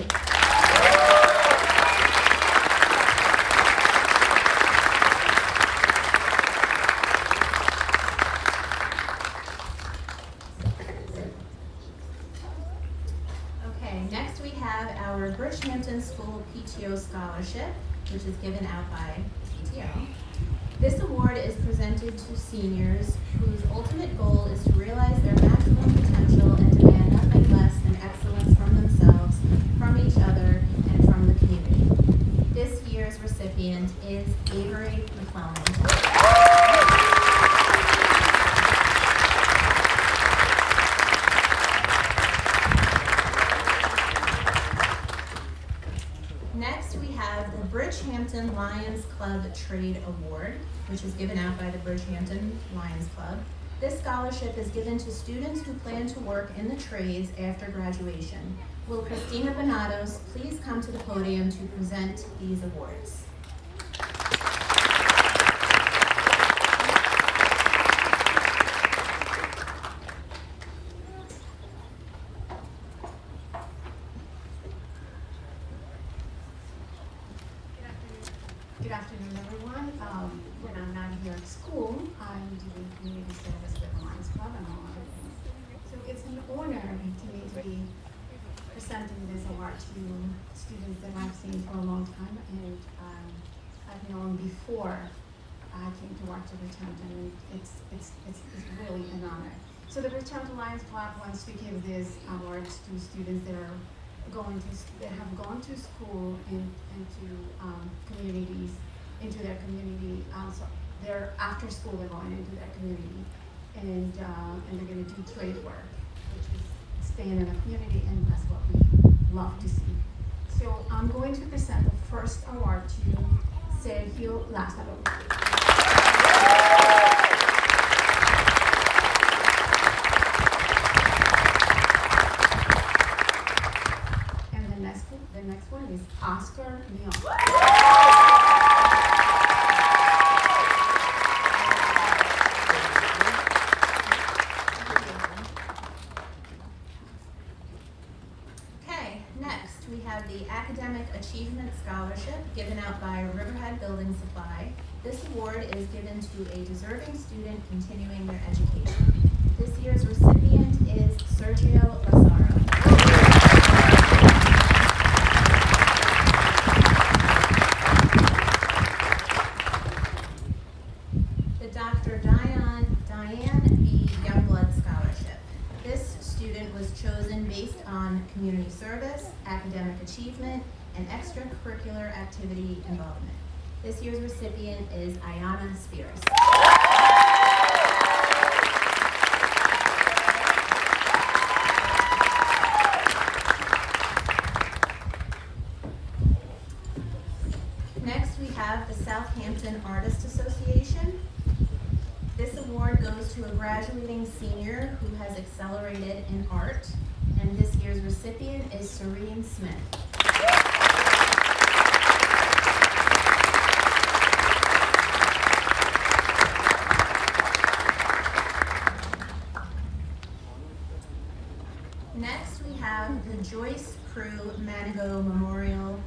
Okay, next we have our Bridgehampton School PTO Scholarship, which is given out by PTO. This award is presented to seniors whose ultimate goal is to realize their maximum potential and demand nothing less than excellence from themselves, from each other, and from the community. This year's recipient is Avery McClellan. Next, we have the Bridgehampton Lions Club Trade Award, which is given out by the Bridgehampton Lions Club. This scholarship is given to students who plan to work in the trades after graduation. Will Christina Bonatos please come to the podium to present these awards? Good afternoon, everyone. everyone. When I'm not here at school, I'm doing community service with the Lions Club and all other things. So it's an honor to me to be presenting this award to students that I've seen for a long time, and I've known before I came to work to Bridgehampton, and it's really an honor. So the Bridgehampton Lions Club wants to give this award to students that are have gone to school and to communities, into their community. So they're after school, they're going into their community, and they're going to do trade work, which is staying in the community, and that's what we love to see. So I'm going to present the first award to Sergio Lázaro. The next one is Oscar Leon. Okay, next we have the Academic Achievement Scholarship given out by Riverhead Building Supply. This award is given to a deserving student continuing their education. This year's recipient is Sergio Lázaro. Dr. Diane B. Youngblood Scholarship. This student was chosen based on community service, academic achievement, and extracurricular activity involvement. This year's recipient is Ayana Spears. Next, we have the Southampton Artists Association. This award goes to a graduating senior who has accelerated in art, and this year's recipient is Serene Smith. Next, we have the Joyce Prue Manigault Memorial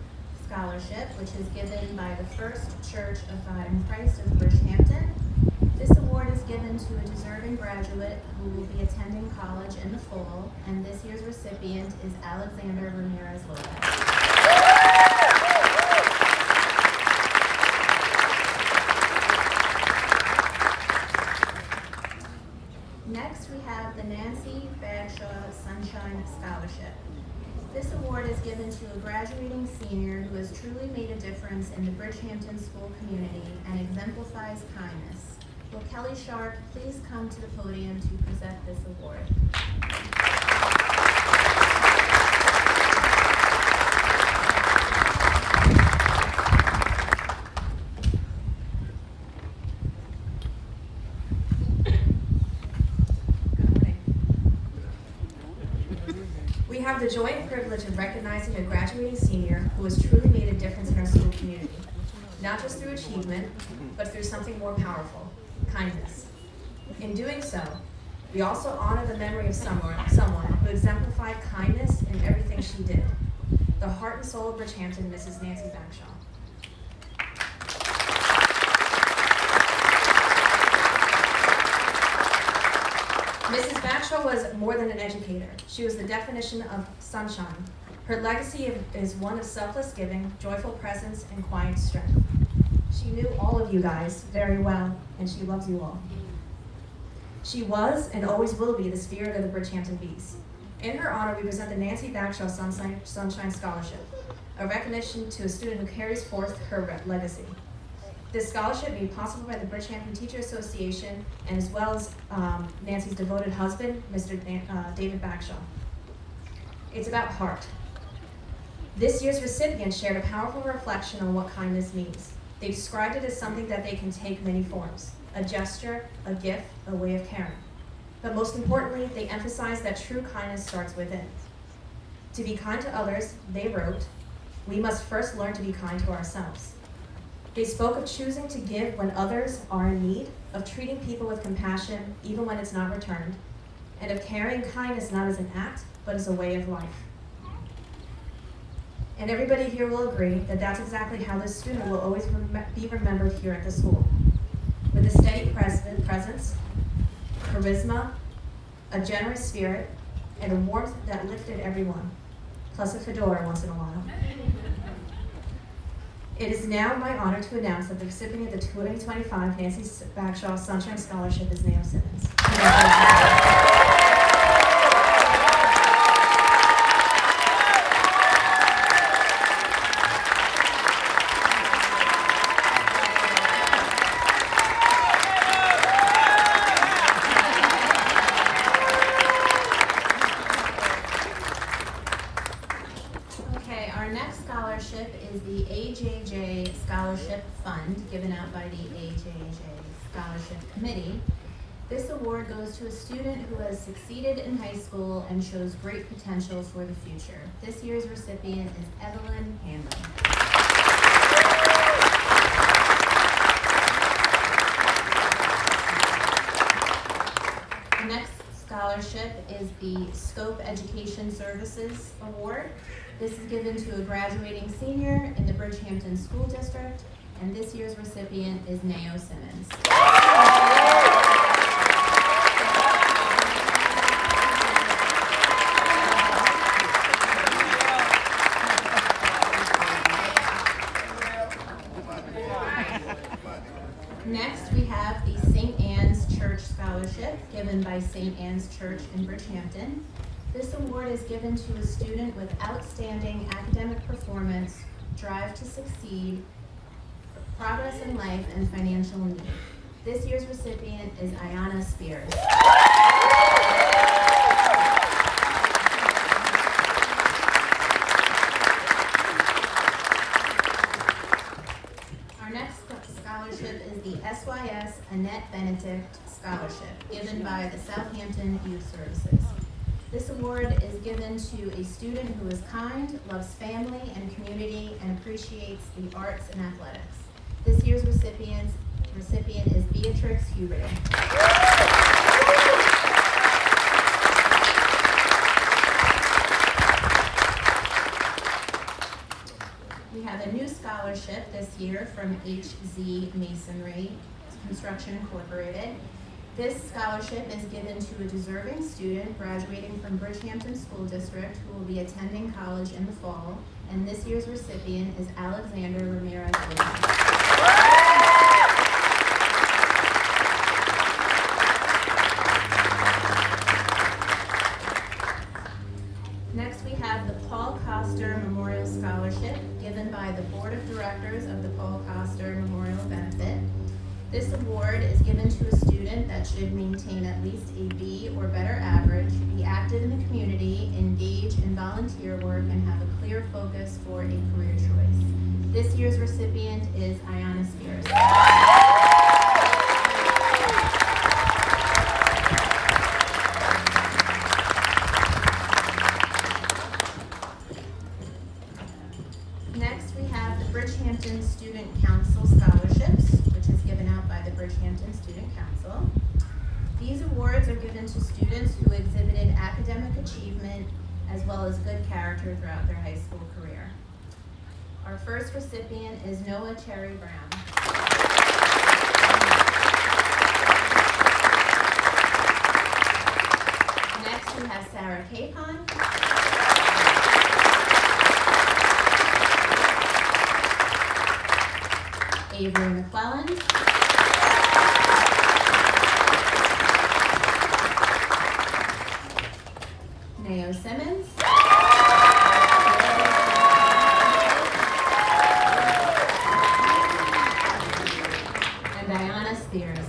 Scholarship, which is given by the First Church of God in Christ of Bridgehampton. This award is given to a deserving graduate who will be attending college in the fall, and this year's recipient is Alexander Ramirez Lopez. Next, we have the Nancy Bagshaw Sunshine Scholarship. This award is given to a graduating senior who has truly made a difference in the Bridgehampton school community and exemplifies kindness. Will Kelly Sharp please come to the podium to present this award? We have the joy and privilege of recognizing a graduating senior who has truly made a difference in our school community, not just through achievement, but through something more powerful, kindness. In doing so, we also honor the memory of someone who exemplified kindness in everything she did, the heart and soul of Bridgehampton, Mrs. Nancy Bagshaw. Mrs. Bagshaw was more than an educator. She was the definition of sunshine. Her legacy is one of selfless giving, joyful presence, and quiet strength. She knew all of you guys very well, and she loves you all. She was and always will be the spirit of the Bridgehampton Bees. In her honor, we present the Nancy Bagshaw Sunshine Scholarship, a recognition to a student who carries forth her legacy. This scholarship made possible by the Bridgehampton Teacher Association, and as well as Nancy's devoted husband, Mr. David Bagshaw. It's about heart. This year's recipient shared a powerful reflection on what kindness means. They described it as something that they can take many forms: a gesture, a gift, a way of caring. But most importantly, they emphasized that true kindness starts within. To be kind to others, they wrote, we must first learn to be kind to ourselves. They spoke of choosing to give when others are in need, of treating people with compassion even when it's not returned, and of carrying kindness not as an act, but as a way of life. And everybody here will agree that that's exactly how this student will always be remembered here at the school. With a steady presence, charisma, a generous spirit, and a warmth that lifted everyone, plus a fedora once in a while. It is now my honor to announce that the recipient of the 2025 Nancy Bagshaw Sunshine Scholarship is Nao Simmons. Okay, our next scholarship is the AJJ Scholarship Fund, given out by the AJJ Scholarship Committee. This award goes to a student who has succeeded in high school and shows great potential for the future. This year's recipient is Evelyn Hanley. The next scholarship is the Scope Education Services Award. This is given to a graduating senior in the Bridgehampton School District, and this year's recipient is Nao Simmons. Next, we have the St. Anne's Church Scholarship, given by St. Anne's Church in Bridgehampton. This award is given to a student with outstanding academic performance, drive to succeed, progress in life, and financial need. This year's recipient is Ayanna Spears. Our next scholarship is the SYS Annette Benedict Scholarship, given by the Southampton Youth Services. This award is given to a student who is kind, loves family and community, and appreciates the arts and athletics. This year's recipient is Beatrix Huberty. We have a new scholarship this year from HZ Masonry Construction Incorporated. This scholarship is given to a deserving student graduating from Bridgehampton School District who will be attending college in the fall, and this year's recipient is Alexander Ramirez. Next, we have the Paul Coster Memorial Scholarship, given by the Board of Directors of the Paul Coster Memorial Benefit. This award is given to a student that should maintain at least a B or better average, be active in the community, engage in volunteer work, and have a clear focus for a career choice. This year's recipient is Ayanna Spears. Next, we have the Bridgehampton Student Council Scholarships, which is given out by the Bridgehampton Student Council. These awards are given to students who exhibited academic achievement as well as good character throughout their high school career. Our first recipient is Noah Cherry Brown. Next, we have Sarah Capon. Avery McClellan. Nao Simmons. And Ayanna Spears.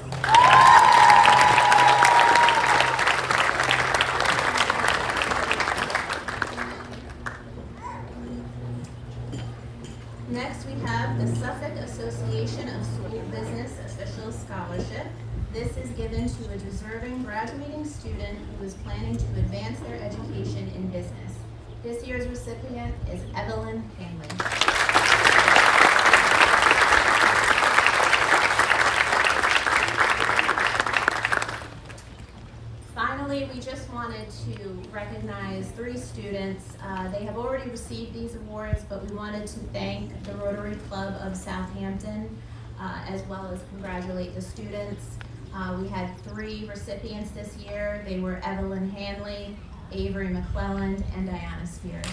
Next, we have the Suffolk Association of School Business Officials Scholarship. This is given to a deserving graduating student who is planning to advance their education in business. This year's recipient is Evelyn Hanley. Finally, we just want wanted to recognize 3 students. They have already received these awards, but we wanted to thank the Rotary Club of Southampton, as well as congratulate the students. We had 3 recipients this year. They were Evelyn Hanley, Avery McClelland, and Diana Spears.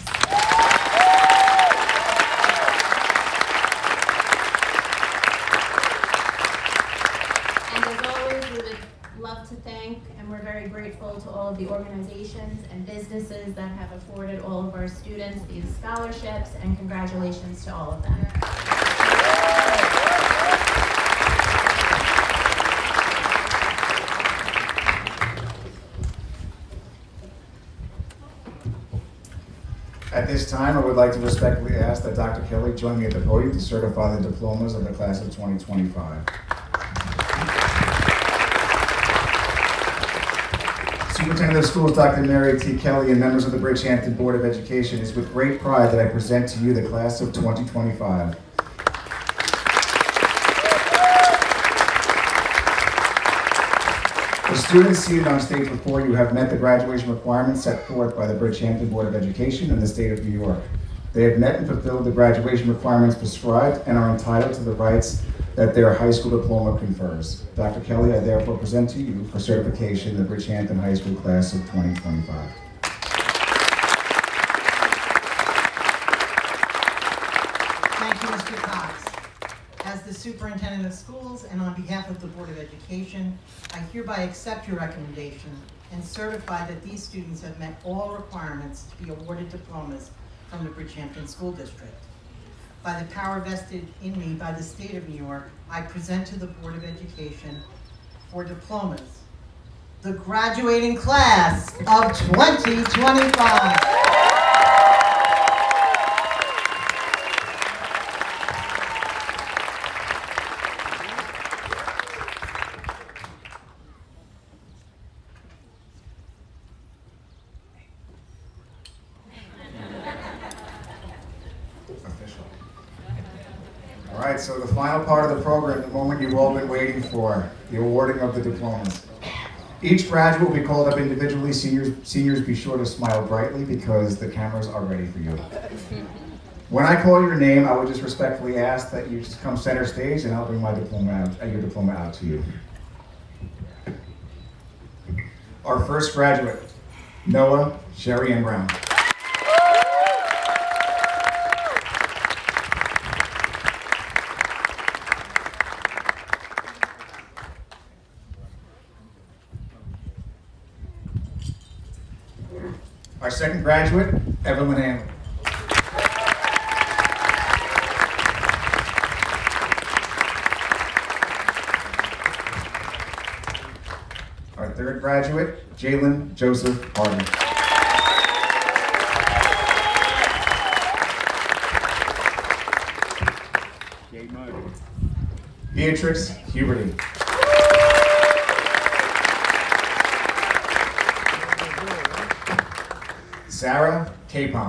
And as always, we would love to thank, and we're very grateful to all of the organizations and businesses that have afforded all of our students these scholarships, and congratulations to all of them. At this time, I would like to respectfully ask that Dr. Kelly join me at the podium to certify the diplomas of the class of 2025. Superintendent of Schools, Dr. Mary T. Kelly, and members of the Bridgehampton Board of Education, it is with great pride that I present to you the class of 2025. The students seated on stage before you have met the graduation requirements set forth by the Bridgehampton Board of Education and the State of New York. They have met and fulfilled the graduation requirements prescribed and are entitled to the rights that their high school diploma confers. Dr. Kelly, I therefore present to you for certification the Bridgehampton High School class of 2025. Thank you, Mr. Cox. As the Superintendent of Schools and on behalf of the Board of Education, I hereby accept your recommendation and certify that these students have met all requirements to be awarded diplomas from the Bridgehampton School District. By the power vested in me by the State of New York, I present to the Board of Education for diplomas the graduating class of 2025. All right, so the final part of the program, the moment you've all been waiting for, the awarding of the diplomas. Each graduate will be called up individually. Seniors, be sure to smile brightly because the cameras are ready for you. When I call your name, I would just respectfully ask that you just come center stage and I'll bring my diploma out, your diploma out to you. Our first graduate, Noah Sherry Ann Brown. Our second graduate, Evelyn Hanley. Our third graduate, Jalen Joseph Harden. Beatrix Huberty. Sarah Capon.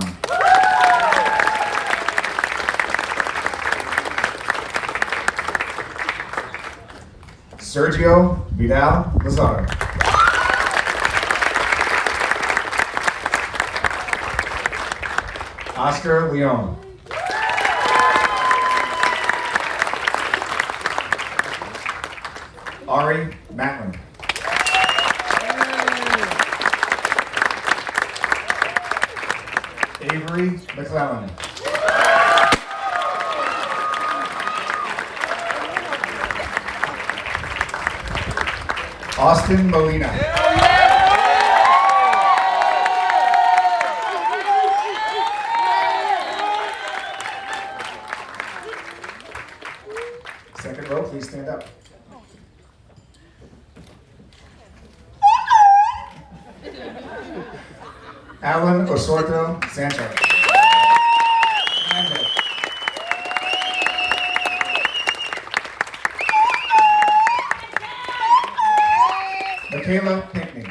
Sergio Vidal Lazar. Oscar Leon. Ari Matlin. Avery McClellan. Austin Molina. Second row, please stand up. Alan Osorto Sanchez. Michaela Pinkney.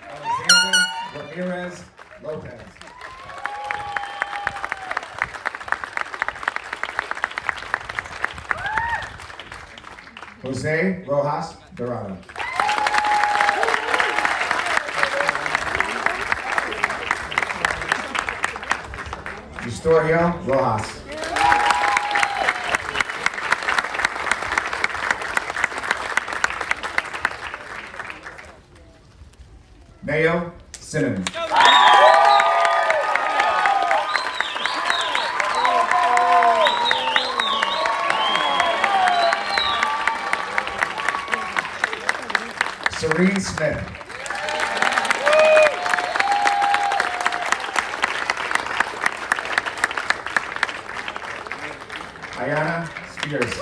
Alexander Ramirez Lopez. Jose Rojas Dorado. Historio Rojas. Mayo Simmons. Serene Smith. Ayana Spears.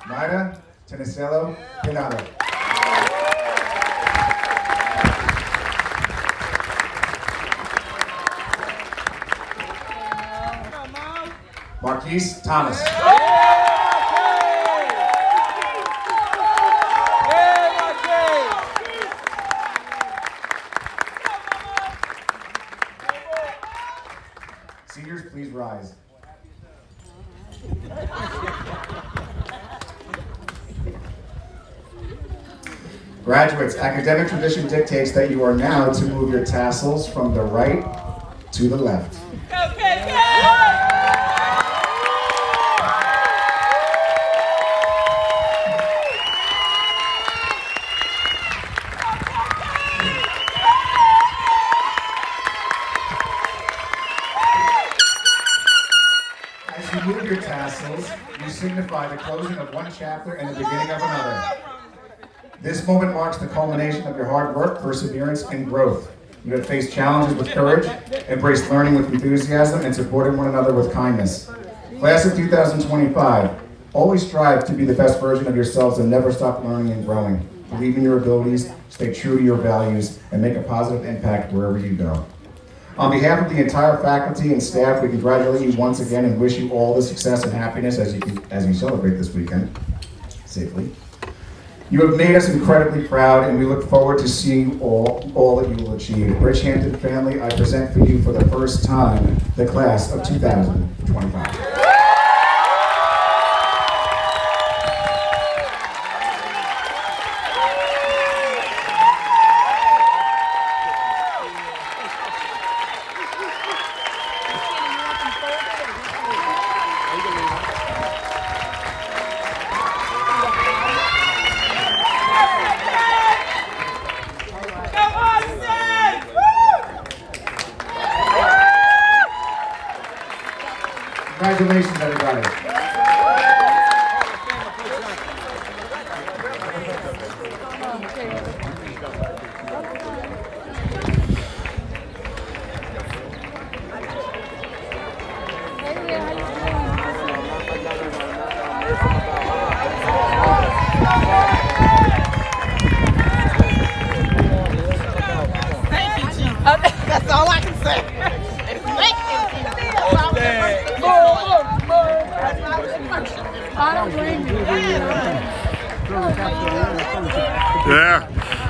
Mayra Teniselo Pinado. Marquise Thomas. Seniors, please rise. Graduates, academic tradition dictates that you are now to move your tassels from the right to the left. As you move your tassels, you signify the closing of one chapter and the beginning of another. This moment marks the culmination of your hard work, perseverance, and growth. You have faced challenges with courage, embraced learning with enthusiasm, and supported one another with kindness. Class of 2025, always strive to be the best version of yourselves and never stop learning and growing. Believe in your abilities, stay true to your values, and make a positive impact wherever you go. On behalf of the entire faculty and staff, we congratulate you once again and wish you all the success and happiness as you celebrate this weekend safely. You have made us incredibly proud, and we look forward to seeing all that you will achieve. Bridgehampton family, I present for you for the first time the class of 2025. Congratulations, everybody. That's all I can say. I don't blame you. Yeah.